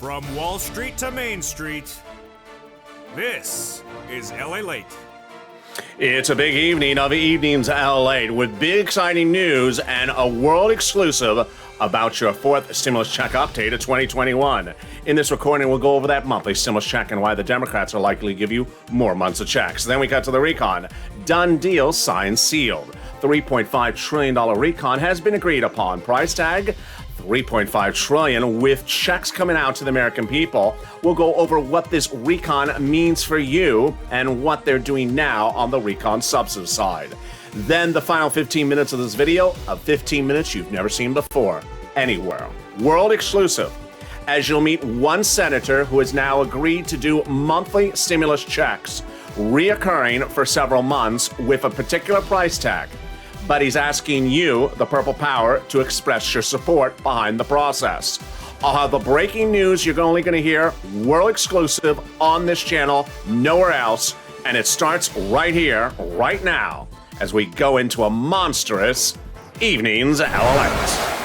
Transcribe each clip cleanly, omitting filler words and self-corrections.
From Wall Street to Main Street, this is LALATE. It's a big evening of Evenings LALATE with big exciting news and a world exclusive about your fourth stimulus check update of 2021. In this recording, we'll go over that monthly stimulus check and why the Democrats are likely to give you more months of checks. Then we cut to the recon. Done deal, signed, sealed. $3.5 trillion recon has been agreed upon. Price tag, $3.5 trillion with checks coming out to the American people. We'll go over what this recon means for you and what they're doing now on the recon subsidy side. Then the final 15 minutes of this video, of 15 minutes you've never seen before, anywhere. World exclusive, as you'll meet one senator who has now agreed to do monthly stimulus checks, reoccurring for several months with a particular price tag. But he's asking you, the Purple Power, to express your support behind the process. I'll have the breaking news you're only going to hear, world exclusive, on this channel, nowhere else, and it starts right here, right now, as we go into a monstrous Evenings LALATE.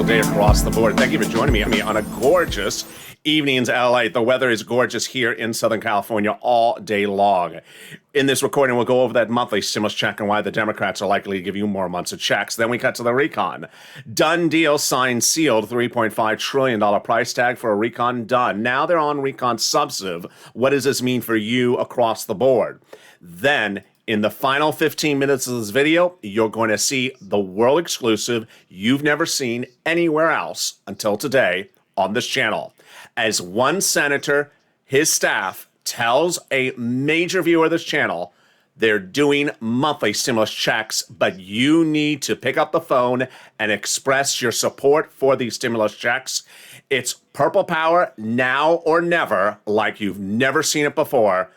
Day across the board. Thank you for joining me on a gorgeous Evenings LA. The weather is gorgeous here in Southern California all day long. In this recording, we'll go over that monthly stimulus check and why the Democrats are likely to give you more months of checks. Then we cut to the recon. Done deal, signed, sealed, $3.5 trillion price tag for a recon done. Now they're on recon subsidy. What does this mean for you across the board? Then in the final 15 minutes of this video, you're going to see the world exclusive you've never seen anywhere else until today on this channel. As one senator, his staff, tells a major viewer of this channel they're doing monthly stimulus checks, but you need to pick up the phone and express your support for these stimulus checks. It's Purple Power now or never, like you've never seen it before.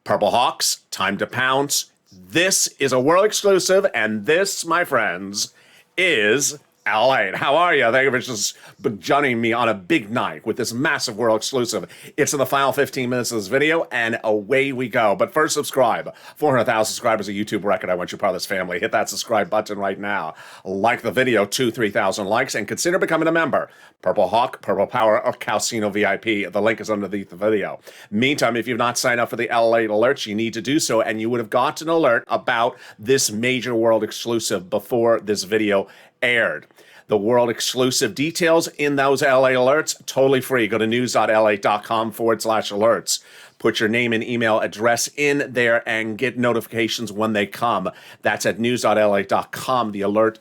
Purple Hawks, time to pounce. This is a world exclusive, and this, my friends, is LALATE. How are you? Thank you for just joining me on a big night with this massive world exclusive. It's in the final 15 minutes of this video, and away we go. But first, subscribe. 400,000 subscribers, a YouTube record. I want you part of this family. Hit that subscribe button right now. Like the video, 3,000 likes, and consider becoming a member. Purple Hawk, Purple Power, or Calcino VIP. The link is underneath the video. Meantime, if you've not signed up for the LALATE alerts, you need to do so, and you would have gotten an alert about this major world exclusive before this video aired. The world exclusive details in those LA alerts, totally free. Go to news.lalate.com/alerts. Put your name and email address in there and get notifications when they come. That's at news.lalate.com. The alert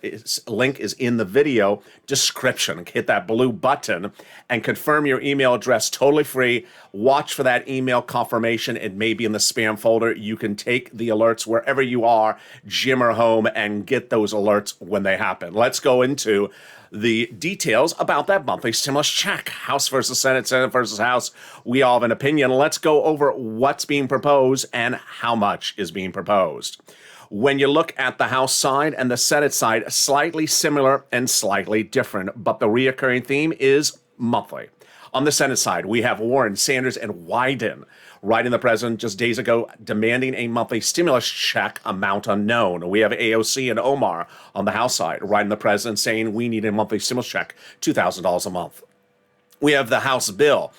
link is in the video description. Hit that blue button and confirm your email address, totally free. Watch for that email confirmation. It may be in the spam folder. You can take the alerts wherever you are, gym or home, and get those alerts when they happen. Let's go into the details about that monthly stimulus check. House versus Senate, Senate versus House. We all have an opinion. Let's go over what's being proposed and how much is being proposed. When you look at the House side and the Senate side, slightly similar and slightly different, but the reoccurring theme is monthly. On the Senate side, we have Warren, Sanders, and Wyden writing the president just days ago demanding a monthly stimulus check, amount unknown. We have AOC and Omar on the House side writing the president saying we need a monthly stimulus check, $2,000 a month. We have the House bill,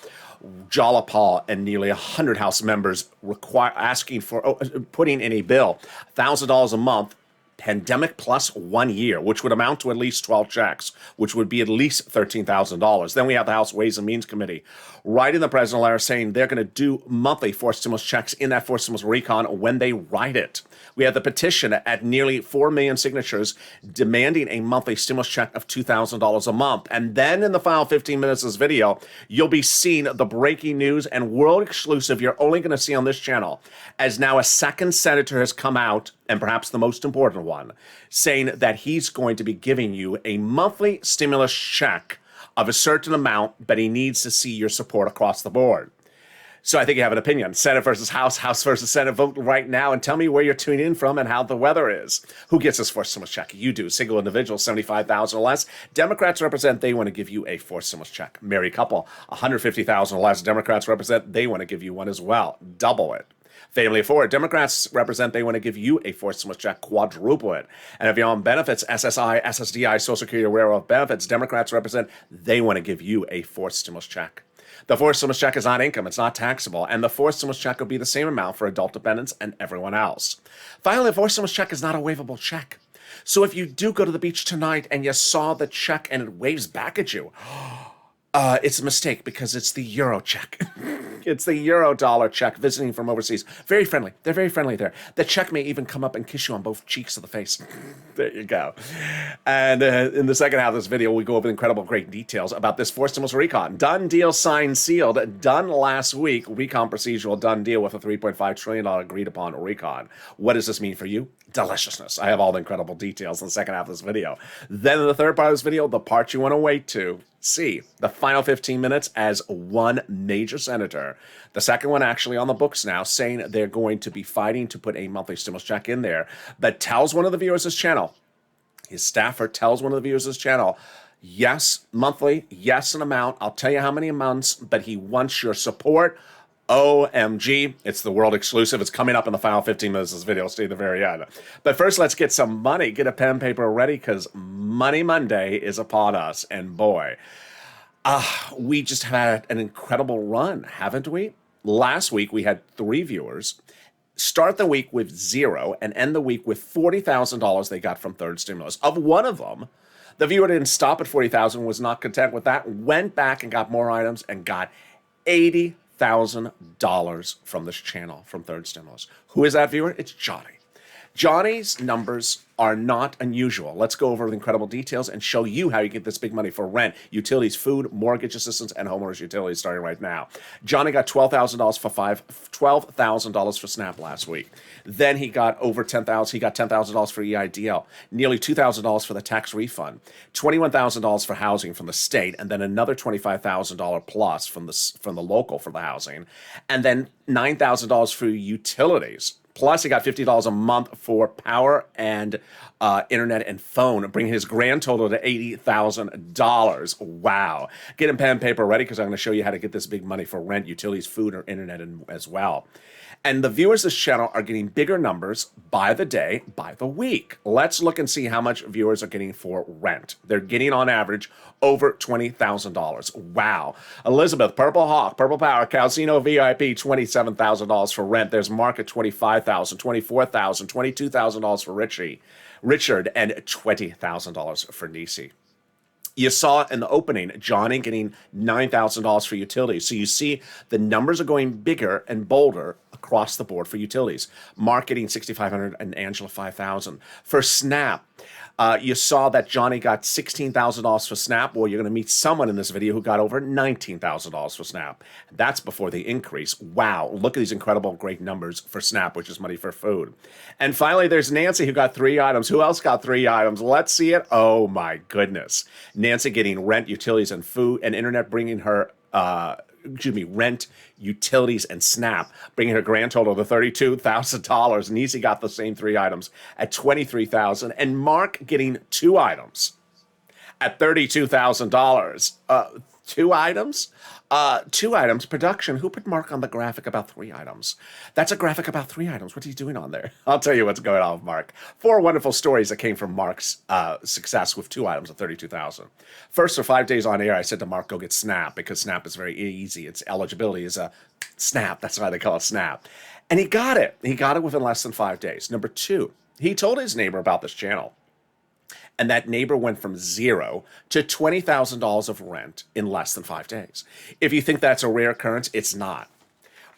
Jalapal and nearly 100 House members asking for putting in a bill, $1,000 a month, pandemic plus 1 year, which would amount to at least 12 checks, which would be at least $13,000. Then we have the House Ways and Means Committee writing the president a letter saying they're going to do monthly forced stimulus checks in that forced stimulus recon when they write it. We have the petition at nearly 4 million signatures demanding a monthly stimulus check of $2,000 a month. And then in the final 15 minutes of this video, you'll be seeing the breaking news and world exclusive you're only going to see on this channel, as now a second senator has come out, and perhaps the most important one, saying that he's going to be giving you a monthly stimulus check of a certain amount, but he needs to see your support across the board. So I think you have an opinion. Senate versus House, House versus Senate. Vote right now and tell me where you're tuning in from and how the weather is. Who gets this forced stimulus check? You do. Single individual, 75,000 or less. Democrats represent, they want to give you a forced stimulus check. Married couple, 150,000 or less. Democrats represent, they want to give you one as well. Double it. Family of four, Democrats represent, they want to give you a forced stimulus check, quadruple it. And if you're on benefits, SSI, SSDI, Social Security, aware of benefits, Democrats represent, they want to give you a forced stimulus check. The forced stimulus check is not income, it's not taxable, and the forced stimulus check will be the same amount for adult dependents and everyone else. Finally, the forced stimulus check is not a waivable check. So if you do go to the beach tonight and you saw the check and it waves back at you, it's a mistake because it's the Euro check. It's the Euro dollar check visiting from overseas. Very friendly. They're very friendly there. The check may even come up and kiss you on both cheeks of the face. There you go. And in the second half of this video, we go over incredible great details about this forced stimulus recon. Done deal, signed, sealed. Done last week. Recon procedural done deal with a $3.5 trillion agreed upon recon. What does this mean for you? Deliciousness. I have all the incredible details in the second half of this video. Then in the third part of this video, the part you want to wait to see, the final 15 minutes as one major senator, the second one actually on the books now, saying they're going to be fighting to put a monthly stimulus check in there, but tells one of the viewers of his channel, his staffer tells one of the viewers of his channel, yes, monthly, yes, an amount, I'll tell you how many months, but he wants your support. OMG, it's the world exclusive. It's coming up in the final 15 minutes of this video. Stay to the very end. But first, let's get some money. Get a pen and paper ready because Money Monday is upon us. And boy, we just had an incredible run, haven't we? Last week, we had 3 viewers start the week with 0 and end the week with $40,000 they got from third stimulus. Of one of them, the viewer didn't stop at $40,000, was not content with that, went back and got more items and got $80,000 from this channel from third stimulus. Who is that viewer? It's Johnny. Johnny's numbers are not unusual. Let's go over the incredible details and show you how you get this big money for rent, utilities, food, mortgage assistance, and homeowners utilities starting right now. Johnny got $12,000 for $12,000 for SNAP last week. Then he got over $10,000. He got $10,000 for EIDL, nearly $2,000 for the tax refund, $21,000 for housing from the state, and then another $25,000 plus from the local for the housing, and then $9,000 for utilities. Plus, he got $50 a month for power and internet and phone, bringing his grand total to $80,000. Wow. Get pen and paper ready because I'm going to show you how to get this big money for rent, utilities, food, or internet as well. And the viewers of this channel are getting bigger numbers by the day, by the week. Let's look and see how much viewers are getting for rent. They're getting on average over $20,000. Wow. Elizabeth, Purple Hawk, Purple Power, Calcino VIP, $27,000 for rent. There's Mark at $25,000, $24,000, $22,000 for Richard, and $20,000 for Nisi. You saw in the opening, Johnny getting $9,000 for utilities. So you see the numbers are going bigger and bolder across the board for utilities. Mark getting $6,500 and Angela $5,000. For SNAP, you saw that Johnny got $16,000 for SNAP. Well, you're going to meet someone in this video who got over $19,000 for SNAP. That's before the increase. Wow, look at these incredible, great numbers for SNAP, which is money for food. And finally, there's Nancy who got 3 items. Who else got 3 items? Let's see it. Oh my goodness. Nancy getting rent, utilities, and food, and internet bringing her, rent, utilities, and SNAP, bringing her grand total to $32,000. Nisi got the same 3 items at $23,000, and Mark getting 2 items at $32,000. 2 items? 2 items. Production. Who put Mark on the graphic about 3 items? That's a graphic about 3 items. What are you doing on there? I'll tell you what's going on with Mark. 4 wonderful stories that came from Mark's success with 2 items at $32,000. First, for 5 days on air, I said to Mark, go get SNAP, because SNAP is very easy. Its eligibility is a SNAP. That's why they call it SNAP. And he got it. He got it within less than 5 days. Number 2, he told his neighbor about this channel. And that neighbor went from 0 to $20,000 of rent in less than 5 days. If you think that's a rare occurrence, it's not.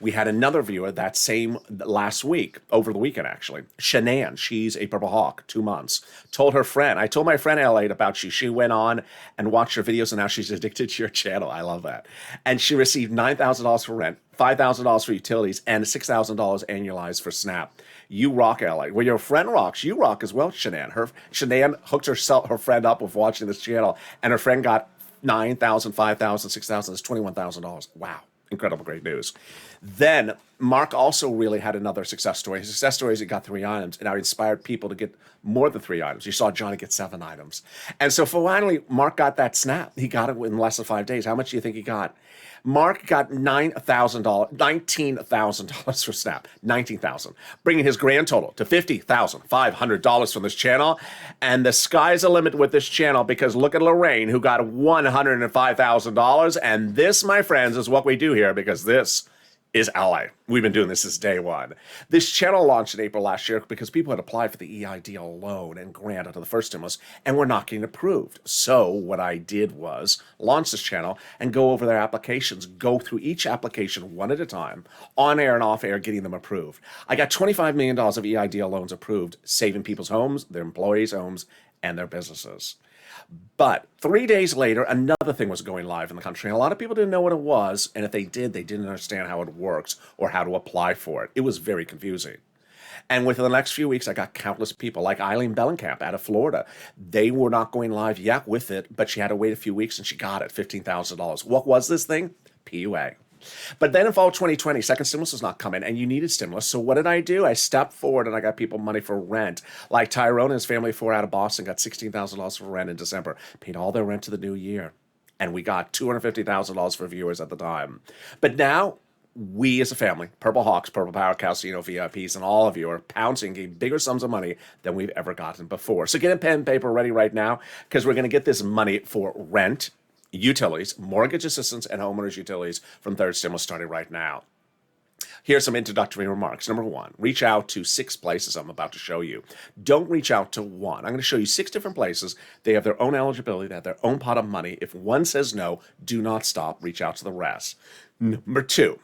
We had another viewer that same last week, over the weekend actually. Shanann, she's a Purple Hawk, 2 months, told her friend, I told my friend LALATE about you. She went on and watched your videos, and now she's addicted to your channel. I love that. And she received $9,000 for rent, $5,000 for utilities, and $6,000 annualized for SNAP. You rock, LA. Well, your friend rocks. You rock as well, Shanann. Shanann hooked her friend up with watching this channel, and her friend got $9,000, $5,000, $6,000. That's $21,000. Wow. Incredible, great news. Then Mark also really had another success story. His success story is he got 3 items, and now he inspired people to get more than 3 items. You saw Johnny get 7 items. And so finally, Mark got that snap. He got it in less than 5 days. How much do you think he got? Mark got $19,000 for Snap, $19,000, bringing his grand total to $50,500 from this channel. And the sky's the limit with this channel, because look at Lorraine, who got $105,000. And this, my friends, is what we do here, because this is LA. We've been doing this since day one. This channel launched in April last year because people had applied for the EIDL loan and grant under the first stimulus and were not getting approved. So what I did was launch this channel and go over their applications, go through each application one at a time, on air and off air, getting them approved. I got $25 million of EIDL loans approved, saving people's homes, their employees' homes, and their businesses. But 3 days later, another thing was going live in the country, and a lot of people didn't know what it was, and if they did, they didn't understand how it works or how to apply for it. It was very confusing. And within the next few weeks, I got countless people, like Eileen Bellenkamp out of Florida. They were not going live yet with it, but she had to wait a few weeks, and she got it, $15,000. What was this thing? PUA. But then in fall 2020, second stimulus was not coming, and you needed stimulus. So what did I do? I stepped forward and I got people money for rent. Like Tyrone and his family of 4 out of Boston got $16,000 for rent in December, paid all their rent to the new year. And we got $250,000 for viewers at the time. But now, we as a family, Purple Hawks, Purple Power Casino VIPs, and all of you are pouncing, getting bigger sums of money than we've ever gotten before. So get a pen and paper ready right now, because we're going to get this money for rent, utilities, mortgage assistance, and homeowners utilities from third stimulus starting right now. Here's some introductory remarks. Number 1, reach out to 6 places I'm about to show you. Don't reach out to one. I'm going to show you 6 different places. They have their own eligibility. They have their own pot of money. If one says no, do not stop. Reach out to the rest. Number 2,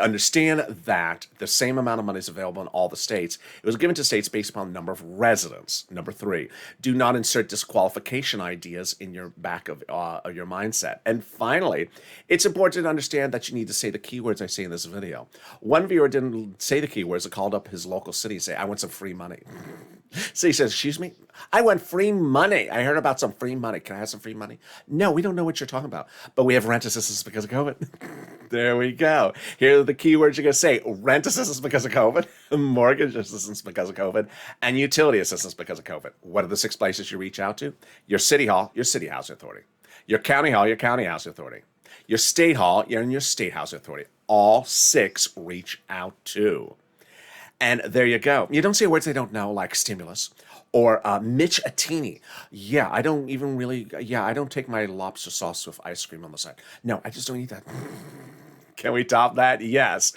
understand that the same amount of money is available in all the states. It was given to states based upon the number of residents. Number 3, do not insert disqualification ideas in your back of your mindset. And finally, it's important to understand that you need to say the keywords I say in this video. One viewer didn't say the keywords and called up his local city and say, I want some free money. So he says, excuse me? I want free money. I heard about some free money. Can I have some free money? No, we don't know what you're talking about. But we have rent assistance because of COVID. There we go. Here are the keywords you're going to say. Rent assistance because of COVID, mortgage assistance because of COVID, and utility assistance because of COVID. What are the 6 places you reach out to? Your city hall, your city housing authority. Your county hall, your county housing authority. Your state hall, you're in your state housing authority. All 6 reach out to. And there you go. You don't say words they don't know, like stimulus or Mitch Attini. Yeah, I don't take my lobster sauce with ice cream on the side. No, I just don't eat that. Can we top that? Yes.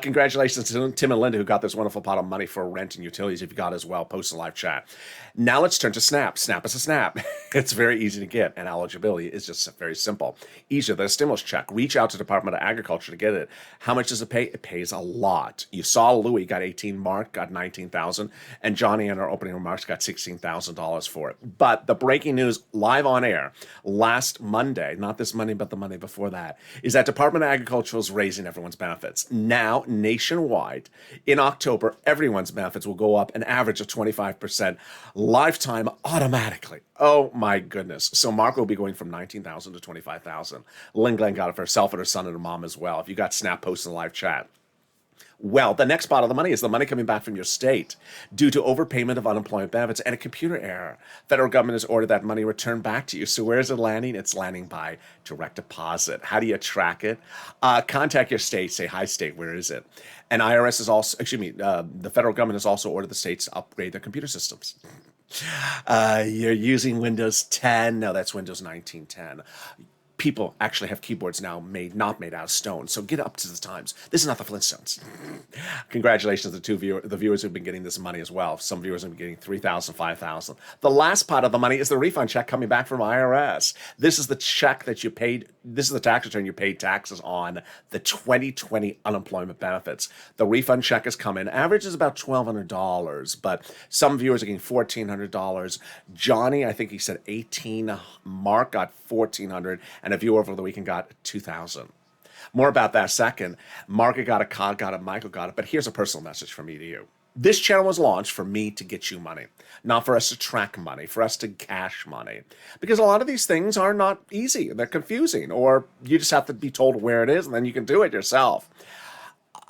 Congratulations to Tim and Linda, who got this wonderful pot of money for rent and utilities. If you got it as well, post in live chat. Now let's turn to Snap. Snap is a snap. It's very easy to get, and eligibility is just very simple. Easier than a stimulus check. Reach out to the Department of Agriculture to get it. How much does it pay? It pays a lot. You saw Louis got 18, Mark got 19,000, and Johnny in our opening remarks got $16,000 for it. But the breaking news live on air last Monday, not this Monday, but the Monday before that, is that Department of Agriculture is raising everyone's benefits. Now, nationwide, in October, everyone's benefits will go up an average of 25%, lifetime automatically. Oh my goodness. So Mark will be going from 19,000 to 25,000. Lynn Glenn got it for herself and her son and her mom as well. If you got Snap, post in the live chat. Well, the next pot of the money is the money coming back from your state due to overpayment of unemployment benefits and a computer error. Federal government has ordered that money returned back to you. So where is it landing? It's landing by direct deposit. How do you track it? Contact your state. Say, hi, state, where is it? And IRS is also, the federal government has also ordered the states to upgrade their computer systems. You're using Windows 10. No, that's Windows 1910. People actually have keyboards now not made out of stone. So get up to the times. This is not the Flintstones. Congratulations to the viewers who've been getting this money as well. Some viewers have been getting $3,000, $5,000. The last pot of the money is the refund check coming back from IRS. This is the check that you paid. This is the tax return you paid taxes on the 2020 unemployment benefits. The refund check is coming. Average is about $1,200, but some viewers are getting $1,400. Johnny, I think he said 18. Mark got $1,400. And a viewer over the weekend got 2,000. More about that second. Margaret got it, Cod got it, Michael got it. But here's a personal message from me to you. This channel was launched for me to get you money, not for us to track money, for us to cash money. Because a lot of these things are not easy. They're confusing, or you just have to be told where it is and then you can do it yourself.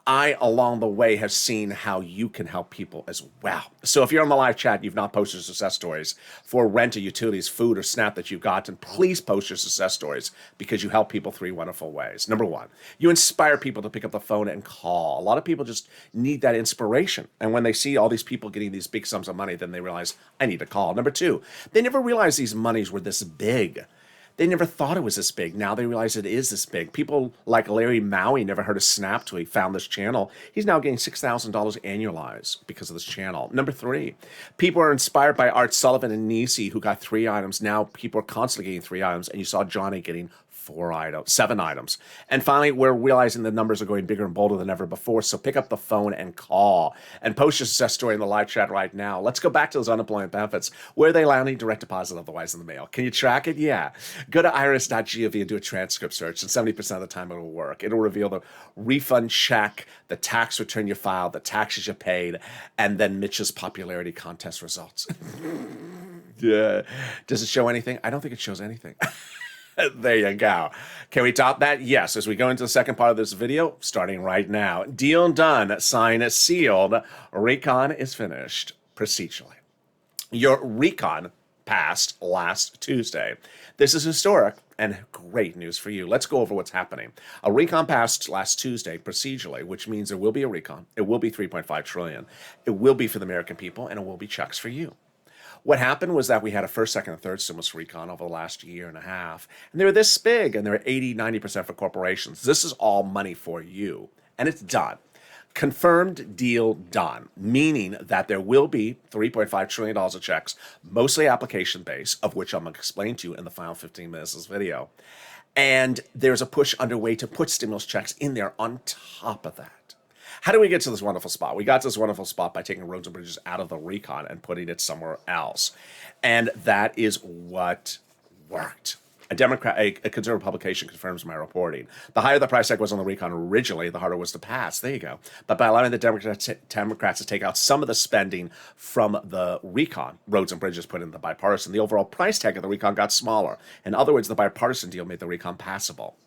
I, along the way, have seen how you can help people as well. So if you're on the live chat, you've not posted success stories for rent or utilities, food or SNAP that you've gotten, please post your success stories because you help people three wonderful ways. Number one, you inspire people to pick up the phone and call. A lot of people just need that inspiration. And when they see all these people getting these big sums of money, then they realize, I need to call. Number two, they never realized these monies were this big. They never thought it was this big. Now they realize it is this big. People like Larry Maui never heard of Snap till he found this channel. He's now getting $6,000 annualized because of this channel. Number three, people are inspired by Art Sullivan and Nisi, who got 3 items. Now people are constantly getting 3 items, and you saw Johnny getting 7 items. And finally, we're realizing the numbers are going bigger and bolder than ever before. So pick up the phone and call and post your success story in the live chat right now. Let's go back to those unemployment benefits. Where are they landing? Direct deposit, otherwise in the mail. Can you track it? Yeah. Go to iris.gov and do a transcript search, and 70% of the time it'll work. It'll reveal the refund check, the tax return you filed, the taxes you paid, and then Mitch's popularity contest results. Yeah. Does it show anything? I don't think it shows anything. There you go. Can we top that? Yes. As we go into the second part of this video, starting right now. Deal done. Sign sealed. Recon is finished procedurally. Your recon passed last Tuesday. This is historic and great news for you. Let's go over what's happening. A recon passed last Tuesday procedurally, which means there will be a recon. It will be $3.5 trillion. It will be for the American people, and it will be checks for you. What happened was that we had a first, second, and third stimulus recon over the last year and a half, and they were this big, and they were 80, 90% for corporations. This is all money for you, and it's done. Confirmed deal done, meaning that there will be $3.5 trillion of checks, mostly application-based, of which I'm going to explain to you in the final 15 minutes of this video. And there's a push underway to put stimulus checks in there on top of that. How do we get to this wonderful spot? We got to this wonderful spot by taking roads and bridges out of the recon and putting it somewhere else. And that is what worked. A conservative publication confirms my reporting. The higher the price tag was on the recon originally, the harder it was to pass. There you go. But by allowing the Democrats to take out some of the spending from the recon, roads and bridges put in the bipartisan, the overall price tag of the recon got smaller. In other words, the bipartisan deal made the recon passable.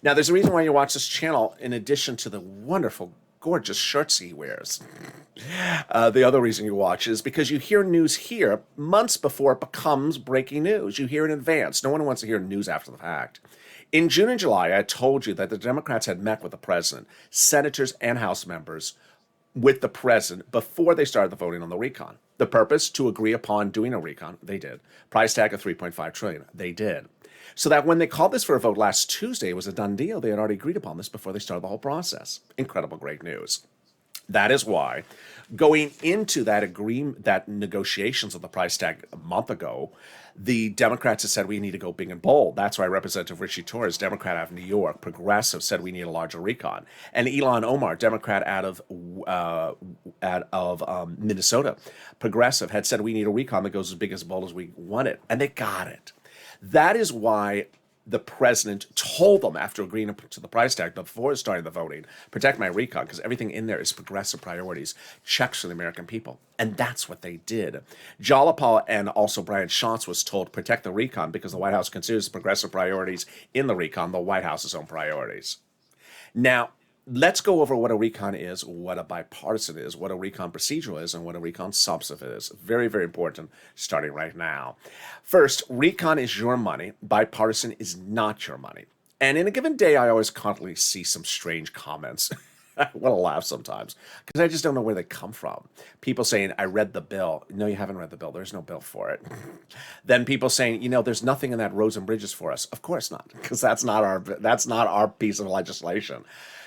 Now, there's a reason why you watch this channel in addition to the wonderful gorgeous shirts he wears. The other reason you watch is because you hear news here months before it becomes breaking news. You hear in advance. No one wants to hear news after the fact. In June and July, I told you that the Democrats had met with the president, senators, and House members with the president before they started the voting on the recon. The purpose, to agree upon doing a recon. They did. Price tag of $3.5 trillion. They did. So that when they called this for a vote last Tuesday, it was a done deal. They had already agreed upon this before they started the whole process. Incredible, great news. That is why, going into that negotiations of the price tag a month ago, the Democrats have said we need to go big and bold. That's why Representative Richie Torres, Democrat out of New York, progressive, said we need a larger recon. And Ilhan Omar, Democrat out of Minnesota, progressive, had said we need a recon that goes as big as bold as we want it. And they got it. That is why the president told them after agreeing to the price tag before starting the voting, protect my recon, because everything in there is progressive priorities, checks for the American people. And that's what they did. Jayapal and also Brian Schatz was told protect the recon because the White House considers progressive priorities in the recon the White House's own priorities. Now, let's go over what a recon is, what a bipartisan is, what a recon procedural is, and what a recon substantive is. Very, very important, starting right now. First, recon is your money. Bipartisan is not your money. And in a given day, I always constantly see some strange comments. I want to laugh sometimes because I just don't know where they come from. People saying, I read the bill. No, you haven't read the bill. There's no bill for it. Then people saying, there's nothing in that roads and bridges for us. Of course not, because that's not our piece of legislation.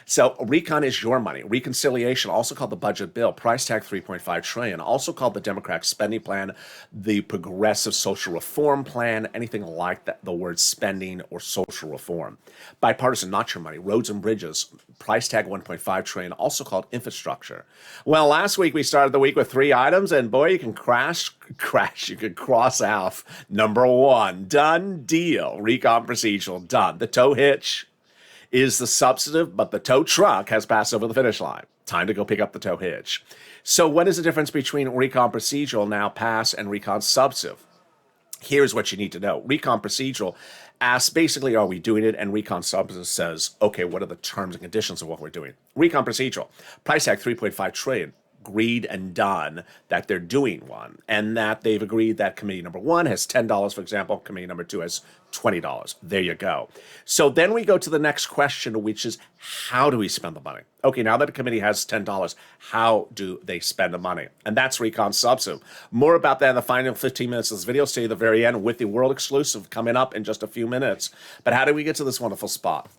So recon is your money. Reconciliation, also called the budget bill, price tag $3.5 trillion, also called the Democratic spending plan, the progressive social reform plan, anything like that, the word spending or social reform. Bipartisan, not your money. Roads and bridges, price tag $1.5 trillion, also called infrastructure. Well, last week we started the week with 3 items, and boy, you can you could cross off number 1. Done deal. Recon procedural, done. The tow hitch is the substantive, but the tow truck has passed over the finish line. Time to go pick up the tow hitch. So what is the difference between recon procedural, now pass, and recon substantive? Here's what you need to know. Recon procedural asks basically, are we doing it? And recon substantive says, okay, what are the terms and conditions of what we're doing? Recon procedural, price tag 3.5 trillion. Agreed and done that they're doing one, and that they've agreed that committee number 1 has $10, for example, committee number 2 has $20. There you go. So then we go to the next question, which is, how do we spend the money? Okay, now that a committee has $10, how do they spend the money? And that's recon substantive. More about that in the final 15 minutes of this video. Stay to the very end with the world exclusive coming up in just a few minutes. But how do we get to this wonderful spot?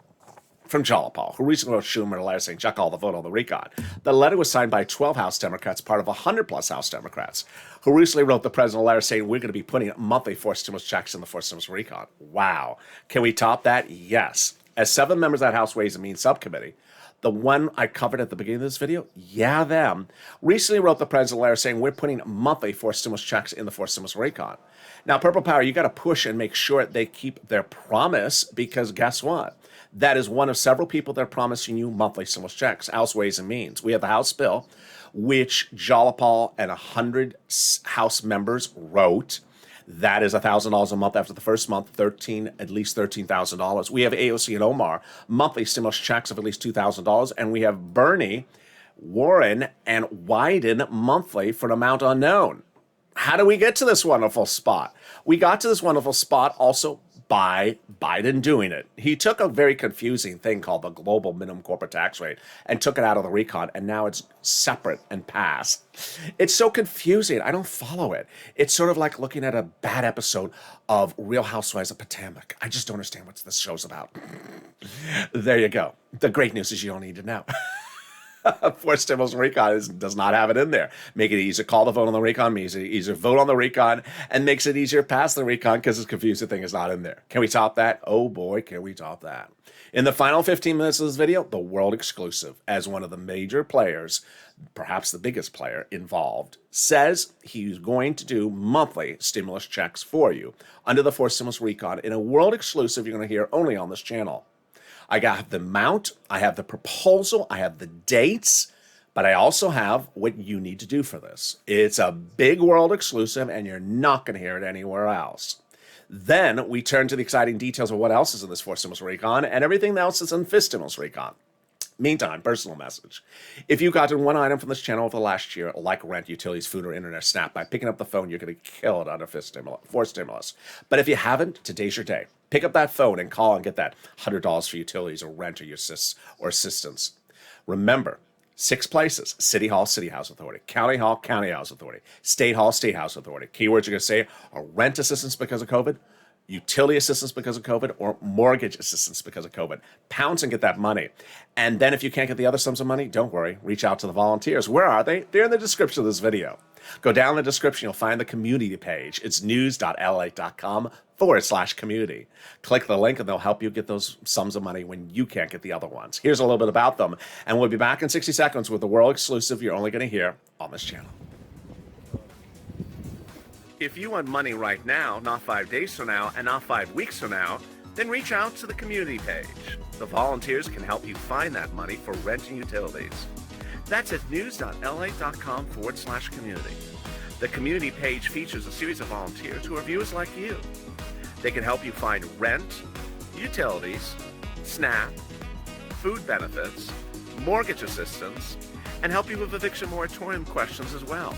From Jalopal, who recently wrote Schumer a letter saying, chuck all the vote on the recon. The letter was signed by 12 House Democrats, part of 100-plus House Democrats, who recently wrote the president a letter saying, we're going to be putting monthly forced stimulus checks in the forced stimulus recon. Wow. Can we top that? Yes. As 7 members of that House Ways and Means Subcommittee, the one I covered at the beginning of this video, them, recently wrote the president a letter saying, we're putting monthly forced stimulus checks in the forced stimulus recon. Now, Purple Power, you got to push and make sure they keep their promise, because guess what? That is one of several people that are promising you monthly stimulus checks, House Ways and Means. We have the House bill, which Jalopal and 100 House members wrote. That is $1,000 a month after the first month, at least $13,000. We have AOC and Omar, monthly stimulus checks of at least $2,000. And we have Bernie, Warren, and Wyden monthly for an amount unknown. How do we get to this wonderful spot? We got to this wonderful spot also by Biden doing it. He took a very confusing thing called the global minimum corporate tax rate and took it out of the recon, and now it's separate and passed. It's so confusing. I don't follow it. It's sort of like looking at a bad episode of Real Housewives of Potomac. I just don't understand what this show's about. There you go. The great news is you don't need to know. Forced stimulus recon does not have it in there. Make it easier. Call the vote on the recon. Makes it easier. Vote on the recon, and makes it easier pass the recon because this confusing thing is not in there. Can we top that? Oh boy, can we top that. In the final 15 minutes of this video, the world exclusive, as one of the major players, perhaps the biggest player involved, says he's going to do monthly stimulus checks for you under the forced stimulus recon in a world exclusive you're going to hear only on this channel. I got the amount, I have the proposal, I have the dates, but I also have what you need to do for this. It's a big world exclusive, and you're not going to hear it anywhere else. Then we turn to the exciting details of what else is in this forced stimulus recon and everything else is in fifth stimulus recon. Meantime, personal message. If you got one item from this channel over the last year, like rent, utilities, food, or internet snap, by picking up the phone, you're going to kill it under forced stimulus. But if you haven't, today's your day. Pick up that phone and call and get that $100 for utilities or rent or your assistance. Remember, 6 places: City Hall, City House Authority; County Hall, County House Authority; State Hall, State House Authority. Keywords you're going to say are rent assistance because of COVID, utility assistance because of COVID, or mortgage assistance because of COVID. Pounce and get that money. And then if you can't get the other sums of money, don't worry. Reach out to the volunteers. Where are they? They're in the description of this video. Go down in the description. You'll find the community page. It's news.lalate.com/community. Click the link and they'll help you get those sums of money when you can't get the other ones. Here's a little bit about them. And we'll be back in 60 seconds with the world exclusive you're only going to hear on this channel. If you want money right now, not 5 days from now, and not 5 weeks from now, then reach out to the community page. The volunteers can help you find that money for rent and utilities. That's at news.lalate.com/community. The community page features a series of volunteers who are viewers like you. They can help you find rent, utilities, SNAP, food benefits, mortgage assistance, and help you with eviction moratorium questions as well.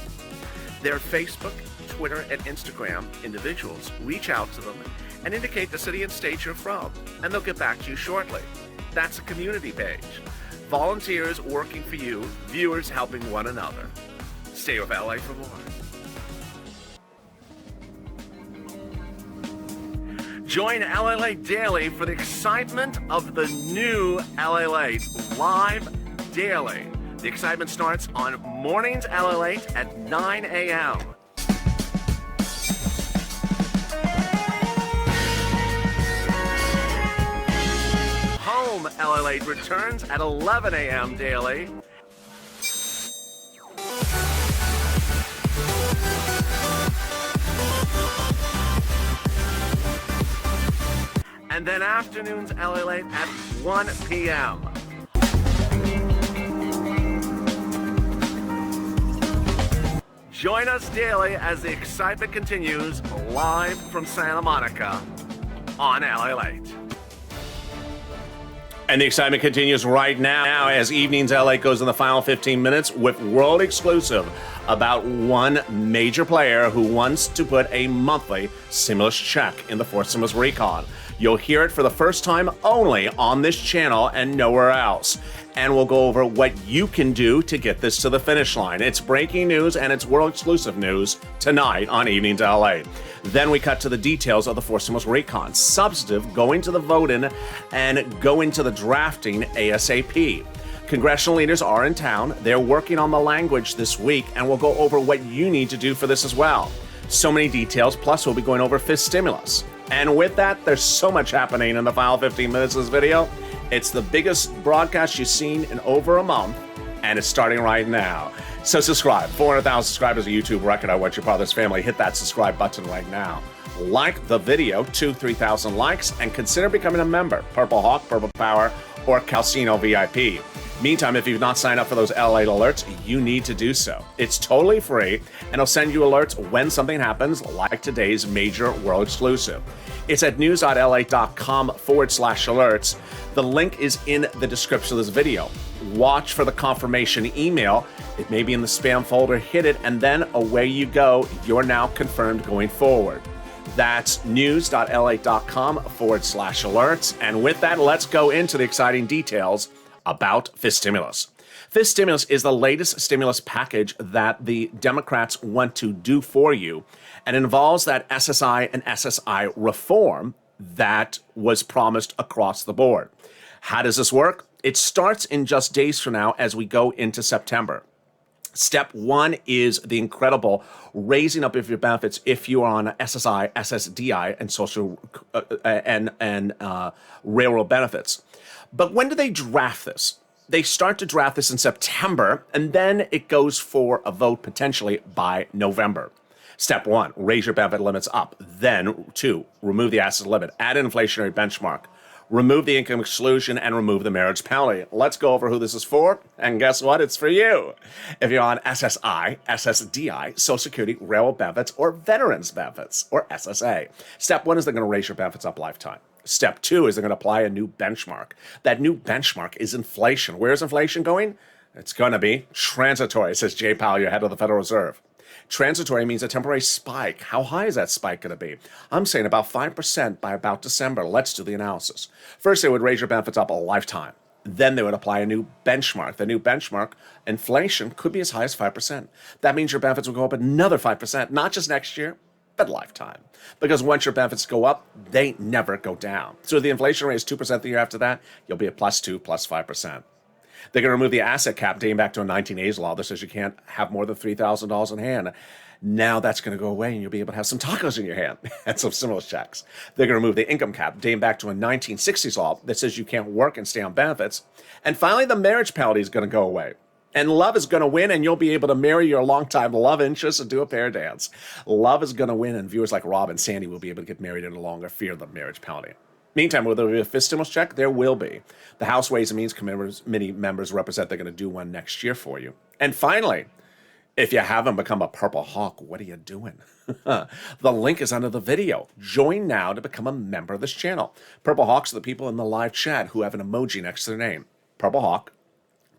Their Facebook, Twitter, and Instagram individuals. Reach out to them and indicate the city and state you're from, and they'll get back to you shortly. That's a community page. Volunteers working for you, viewers helping one another. Stay with LA for more. Join LALATE daily for the excitement of the new LALATE live daily. The excitement starts on mornings LALATE at 9 a.m. Home LALATE returns at 11 a.m. daily. and then afternoons LA Late at 1 p.m. Join us daily as the excitement continues live from Santa Monica on LA Late. And the excitement continues right now as Evenings LA goes in the final 15 minutes with world exclusive about one major player who wants to put a monthly stimulus check in the fourth stimulus recon. You'll hear it for the first time only on this channel and nowhere else. And we'll go over what you can do to get this to the finish line. It's breaking news and it's world exclusive news tonight on Evenings LA. Then we cut to the details of the fourth stimulus recon. Substantive, go into the voting and go into the drafting ASAP. Congressional leaders are in town. They're working on the language this week, and we'll go over what you need to do for this as well. So many details, plus we'll be going over fifth stimulus. And with that, there's so much happening in the final 15 minutes of this video. It's the biggest broadcast you've seen in over a month, and it's starting right now. So subscribe. 400,000 subscribers, a YouTube record. I want your part of this family. Hit that subscribe button right now. Like the video, 2,000-3,000 likes, and consider becoming a member. Purple Hawk, Purple Power, or Calcino VIP. Meantime, if you've not signed up for those LA alerts, you need to do so. It's totally free, and it'll send you alerts when something happens, like today's major world exclusive. It's at news.la.com/alerts. The link is in the description of this video. Watch for the confirmation email. It may be in the spam folder. Hit it, and then away you go. You're now confirmed going forward. That's news.la.com/alerts. And with that, let's go into the exciting details about fifth stimulus. Fifth stimulus is the latest stimulus package that the Democrats want to do for you, and involves that SSI and SSI reform that was promised across the board. How does this work? It starts in just days from now as we go into September. Step one is the incredible raising up of your benefits if you are on SSI, SSDI, and social and railroad benefits. But when do they draft this? They start to draft this in September, and then it goes for a vote potentially by November. Step one, raise your benefit limits up. Then two, remove the asset limit, add an inflationary benchmark, remove the income exclusion, and remove the marriage penalty. Let's go over who this is for, and guess what? It's for you. If you're on SSI, SSDI, Social Security, railroad benefits, or veterans benefits, or SSA. Step one is they're going to raise your benefits up lifetime. Step two is they're going to apply a new benchmark. That new benchmark is inflation. Where's inflation going? It's going to be transitory, says Jay Powell, your head of the Federal Reserve. Transitory means a temporary spike. How high is that spike going to be? I'm saying about 5% by about December. Let's do the analysis. First, they would raise your benefits up a lifetime. Then they would apply a new benchmark. The new benchmark, inflation, could be as high as 5%. That means your benefits will go up another 5%, not just next year, but lifetime. Because once your benefits go up, they never go down. So if the inflation rate is 2% the year after that, you'll be at +2, +5%. They're going to remove the asset cap dating back to a 1980s law that says you can't have more than $3,000 in hand. Now that's going to go away, and you'll be able to have some tacos in your hand and some stimulus checks. They're going to remove the income cap dating back to a 1960s law that says you can't work and stay on benefits. And finally, the marriage penalty is going to go away. And love is going to win, and you'll be able to marry your longtime love interest and do a pair dance. Love is going to win, and viewers like Rob and Sandy will be able to get married and no longer fear the marriage penalty. Meantime, will there be a fifth stimulus check? There will be. The House Ways and Means Committee members represent they're going to do one next year for you. And finally, if you haven't become a Purple Hawk, what are you doing? The link is under the video. Join now to become a member of this channel. Purple Hawks are the people in the live chat who have an emoji next to their name. Purple Hawk,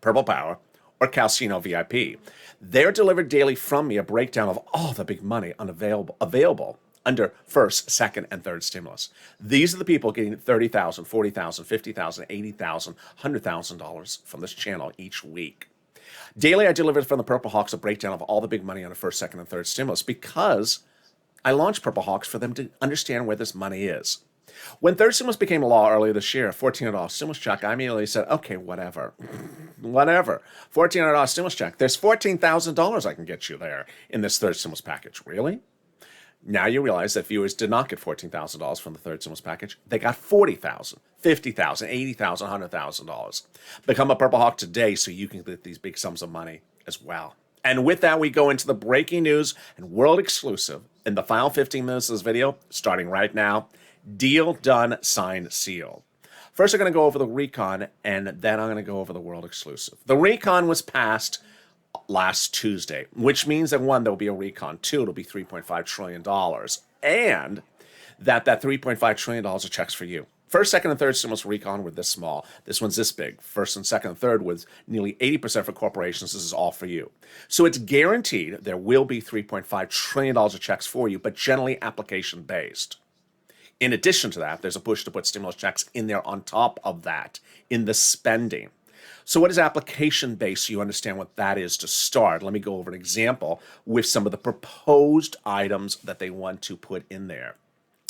Purple Power, or Calcino VIP. They're delivered daily from me a breakdown of all the big money available under first, second, and third stimulus. These are the people getting $30,000, $40,000, $50,000, $80,000, $100,000 from this channel each week. Daily, I deliver from the Purple Hawks a breakdown of all the big money on the first, second, and third stimulus because I launched Purple Hawks for them to understand where this money is. When third stimulus became law earlier this year, $1,400 stimulus check, I immediately said, okay, whatever. $1,400 stimulus check. There's $14,000 I can get you there in this third stimulus package. Really? Now you realize that viewers did not get $14,000 from the third stimulus package. They got $40,000, $50,000, $80,000, $100,000. Become a Purple Hawk today so you can get these big sums of money as well. And with that, we go into the breaking news and world exclusive in the final 15 minutes of this video, starting right now. Deal done, signed, sealed. First, I'm going to go over the recon, and then I'm going to go over the world exclusive. The recon was passed last Tuesday, which means that one, there'll be a recon. Two, it'll be $3.5 trillion. And that $3.5 trillion of checks for you. First, second, and third stimulus recon were this small. This one's this big. First and second and third was nearly 80% for corporations. This is all for you. So it's guaranteed there will be $3.5 trillion of checks for you, but generally application-based. In addition to that, there's a push to put stimulus checks in there on top of that, in the spending. So what is application-based? So you understand what that is to start. Let me go over an example with some of the proposed items that they want to put in there.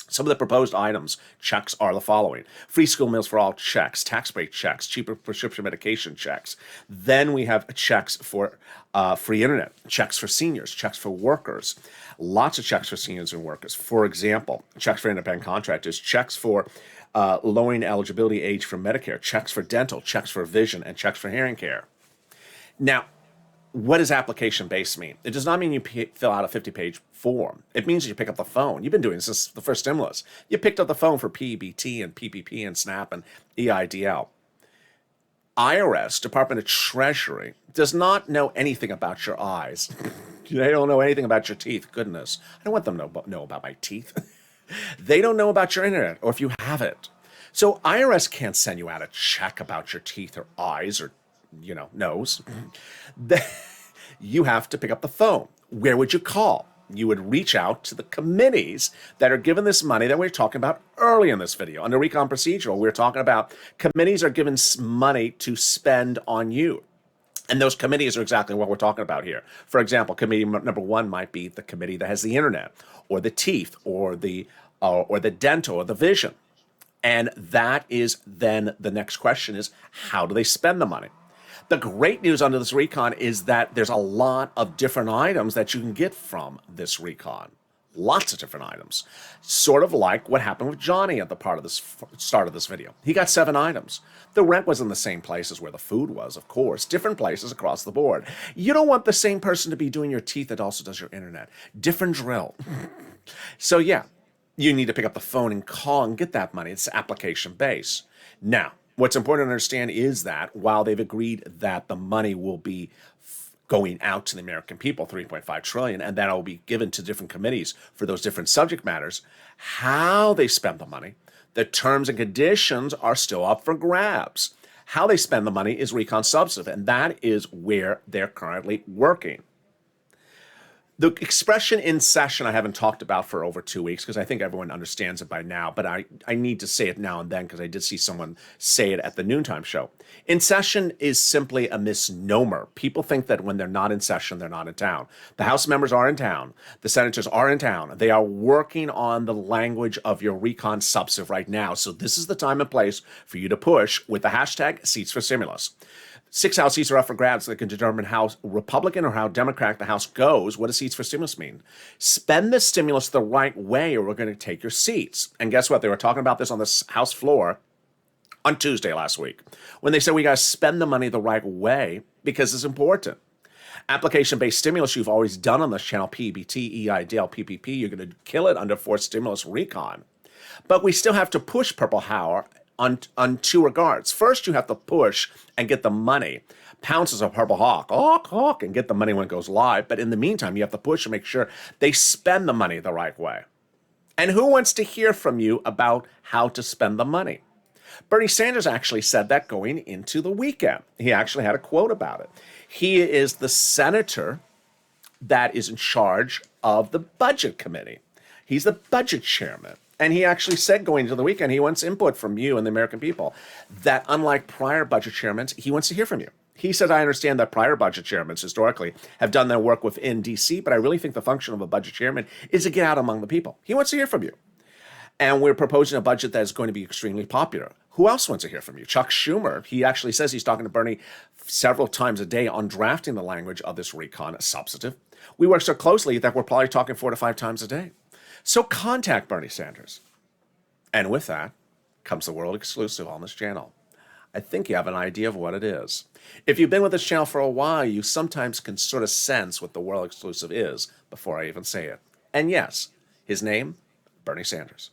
Some of the proposed items, checks, are the following. Free school meals for all checks, tax break checks, cheaper prescription medication checks. Then we have checks for free internet, checks for seniors, checks for workers. Lots of checks for seniors and workers. For example, checks for independent contractors, checks for lowering eligibility age for Medicare, checks for dental, checks for vision, and checks for hearing care. Now, what does application-based mean? It does not mean you fill out a 50-page form. It means you pick up the phone. You've been doing this since the first stimulus. You picked up the phone for PBT and PPP and SNAP and EIDL. IRS, Department of Treasury, does not know anything about your eyes. They don't know anything about your teeth. Goodness, I don't want them to know about my teeth. They don't know about your internet or if you have it. So IRS can't send you out a check about your teeth or eyes or nose. You have to pick up the phone. Where would you call? You would reach out to the committees that are given this money that we were talking about early in this video. Under Recon Procedural, we were talking about committees are given money to spend on you. And those committees are exactly what we're talking about here. For example, committee number one might be the committee that has the internet, or the teeth, or the dental, or the vision. And that is then the next question is, how do they spend the money? The great news under this recon is that there's a lot of different items that you can get from this recon. Lots of different items. Sort of like what happened with Johnny at the start of this video. He got 7 items. The rent was in the same place as where the food was, of course. Different places across the board. You don't want the same person to be doing your teeth that also does your internet. Different drill. So yeah, you need to pick up the phone and call and get that money. It's application-based. Now, what's important to understand is that while they've agreed that the money will be going out to the American people, $3.5 trillion, and that will be given to different committees for those different subject matters, how they spend the money, the terms and conditions are still up for grabs. How they spend the money is recon substantive, and that is where they're currently working. The expression in session I haven't talked about for over 2 weeks because I think everyone understands it by now, but I need to say it now and then because I did see someone say it at the noontime show. In session is simply a misnomer. People think that when they're not in session, they're not in town. The House members are in town. The senators are in town. They are working on the language of your recon substantive right now. So this is the time and place for you to push with the hashtag Seats for Stimulus. 6 House seats are up for grabs that can determine how Republican or how Democratic the House goes. What does seats for stimulus mean? Spend the stimulus the right way or we're going to take your seats. And guess what? They were talking about this on the House floor on Tuesday last week when they said we got to spend the money the right way because it's important. Application-based stimulus you've always done on this channel, PBT, EIDL, PPP, you're going to kill it under forced stimulus recon. But we still have to push Purple Power on 2 regards. First, you have to push and get the money. Pounce as a purple hawk, and get the money when it goes live. But in the meantime, you have to push and make sure they spend the money the right way. And who wants to hear from you about how to spend the money? Bernie Sanders actually said that going into the weekend. He actually had a quote about it. He is the senator that is in charge of the budget committee. He's the budget chairman. And he actually said going into the weekend, he wants input from you and the American people, that unlike prior budget chairmen, he wants to hear from you. He said, I understand that prior budget chairmen historically have done their work within D.C., but I really think the function of a budget chairman is to get out among the people. He wants to hear from you. And we're proposing a budget that is going to be extremely popular. Who else wants to hear from you? Chuck Schumer, he actually says he's talking to Bernie several times a day on drafting the language of this recon substantive. We work so closely that we're probably talking 4 to 5 times a day. So contact Bernie Sanders. And with that comes the world exclusive on this channel. I think you have an idea of what it is. If you've been with this channel for a while, you sometimes can sort of sense what the world exclusive is before I even say it. And yes, his name, Bernie Sanders.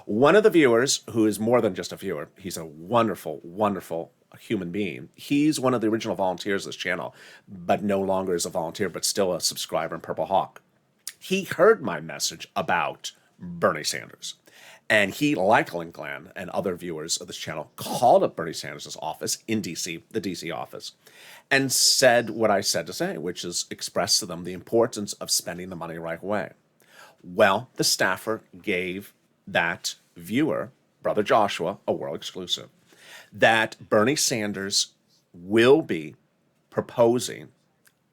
One of the viewers, who is more than just a viewer, he's a wonderful, wonderful human being. He's one of the original volunteers of this channel, but no longer is a volunteer, but still a subscriber in Purple Hawk. He heard my message about Bernie Sanders. And he, like Linkland and other viewers of this channel, called up Bernie Sanders' office in D.C., the D.C. office, and said what I said to say, which is express to them the importance of spending the money right away. Well, the staffer gave that viewer, Brother Joshua, a world exclusive, that Bernie Sanders will be proposing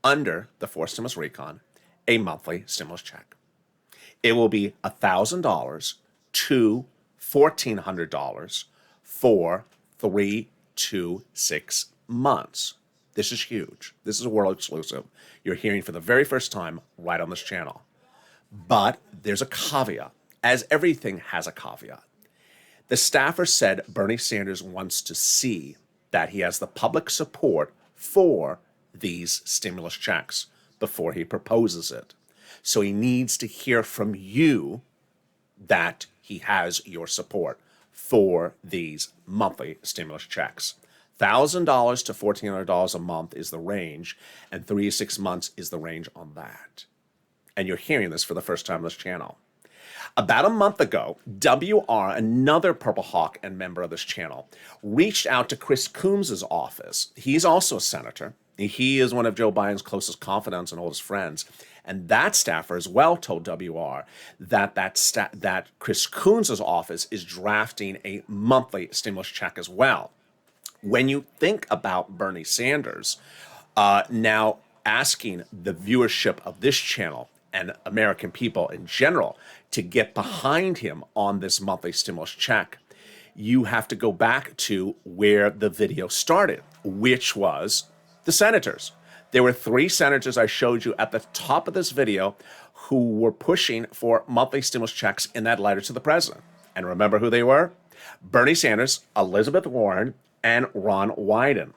under the fourth stimulus recon a monthly stimulus check. It will be $1,000 to $1,400 for 3 to 6 months. This is huge. This is a world exclusive. You're hearing for the very first time right on this channel. But there's a caveat, as everything has a caveat. The staffer said Bernie Sanders wants to see that he has the public support for these stimulus checks before he proposes it. So he needs to hear from you that he has your support for these monthly stimulus checks. $1,000 to $1,400 a month is the range, and 3 to 6 months is the range on that. And you're hearing this for the first time on this channel. About a month ago, WR, another Purple Hawk and member of this channel, reached out to Chris Coons' office. He's also a senator. He is one of Joe Biden's closest confidants and oldest friends. And that staffer as well told WR that Chris Coons' office is drafting a monthly stimulus check as well. When you think about Bernie Sanders now asking the viewership of this channel and American people in general to get behind him on this monthly stimulus check, you have to go back to where the video started, which was the senators. There were 3 senators I showed you at the top of this video who were pushing for monthly stimulus checks in that letter to the president. And remember who they were? Bernie Sanders, Elizabeth Warren, and Ron Wyden.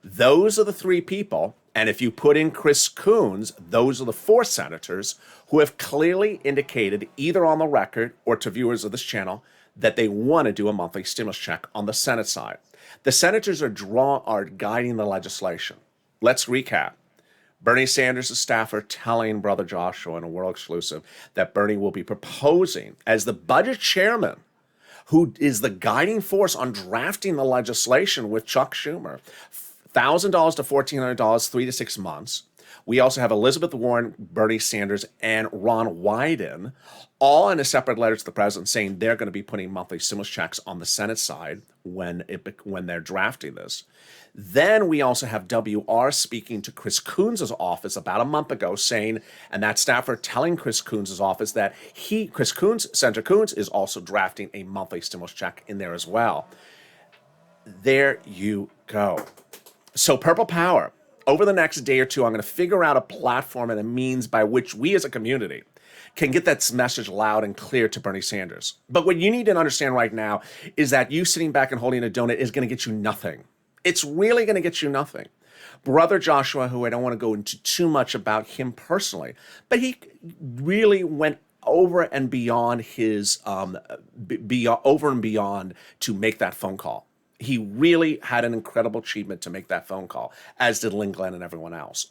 Those are the 3 people, and if you put in Chris Coons, those are the 4 senators who have clearly indicated, either on the record or to viewers of this channel, that they want to do a monthly stimulus check on the Senate side. The senators are guiding the legislation. Let's recap. Bernie Sanders' staffer telling Brother Joshua in a world exclusive that Bernie will be proposing as the budget chairman, who is the guiding force on drafting the legislation with Chuck Schumer, $1,000 to $1,400, 3 to 6 months. We also have Elizabeth Warren, Bernie Sanders, and Ron Wyden, all in a separate letter to the president saying they're going to be putting monthly stimulus checks on the Senate side when they're drafting this. Then we also have WR speaking to Chris Coons' office about a month ago saying, and that staffer telling Chris Coons' office that Senator Coons is also drafting a monthly stimulus check in there as well. There you go. So Purple Power, over the next day or two, I'm going to figure out a platform and a means by which we as a community can get that message loud and clear to Bernie Sanders. But what you need to understand right now is that you sitting back and holding a donut is going to get you nothing. It's really going to get you nothing. Brother Joshua, who I don't want to go into too much about him personally, but he really went over and beyond his over and beyond to make that phone call. He really had an incredible achievement to make that phone call, as did Linkland and everyone else.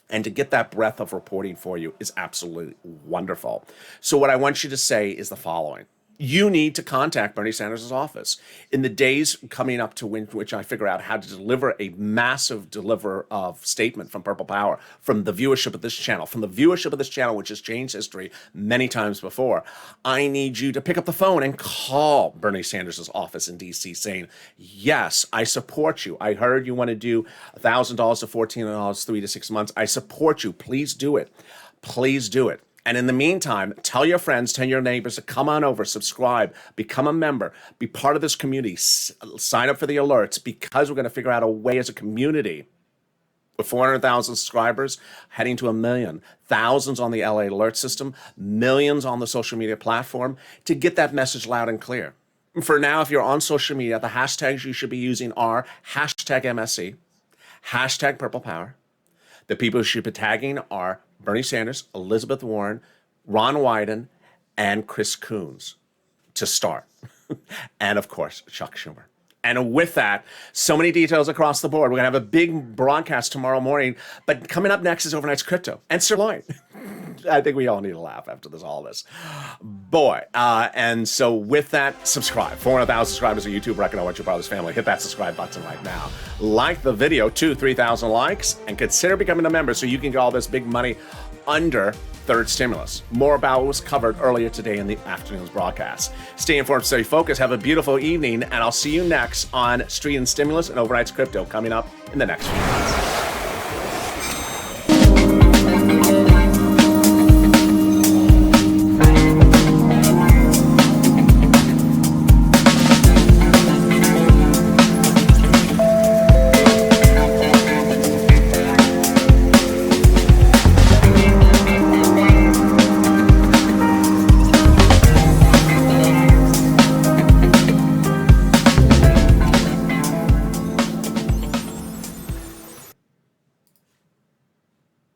And to get that breadth of reporting for you is absolutely wonderful. So what I want you to say is the following. You need to contact Bernie Sanders' office. In the days coming up to which I figure out how to deliver a massive statement from Purple Power, from the viewership of this channel, which has changed history many times before, I need you to pick up the phone and call Bernie Sanders' office in D.C. saying, yes, I support you. I heard you want to do $1,000 to $1,400, 3 to 6 months. I support you. Please do it. Please do it. And in the meantime, tell your friends, tell your neighbors to come on over, subscribe, become a member, be part of this community, sign up for the alerts, because we're going to figure out a way as a community with 400,000 subscribers, heading to 1 million, thousands on the LA alert system, millions on the social media platform, to get that message loud and clear. For now, if you're on social media, the hashtags you should be using are hashtag MSC, hashtag Purple Power. The people who should be tagging are Bernie Sanders, Elizabeth Warren, Ron Wyden, and Chris Coons. to start. And of course, Chuck Schumer. And with that, so many details across the board. We're going to have a big broadcast tomorrow morning. But coming up next is Overnight's Crypto and Sirloin. I think we all need to laugh after all this. Boy. And so with that, subscribe. 400,000 subscribers on YouTube. Reckon I want your brother's family. Hit that subscribe button right now. Like the video, 3,000 likes. And consider becoming a member so you can get all this big money under third stimulus. More about what was covered earlier today in the afternoon's broadcast. Stay informed, stay focused. Have a beautiful evening. And I'll see you next on Street and Stimulus and Overnight's Crypto coming up in the next few months.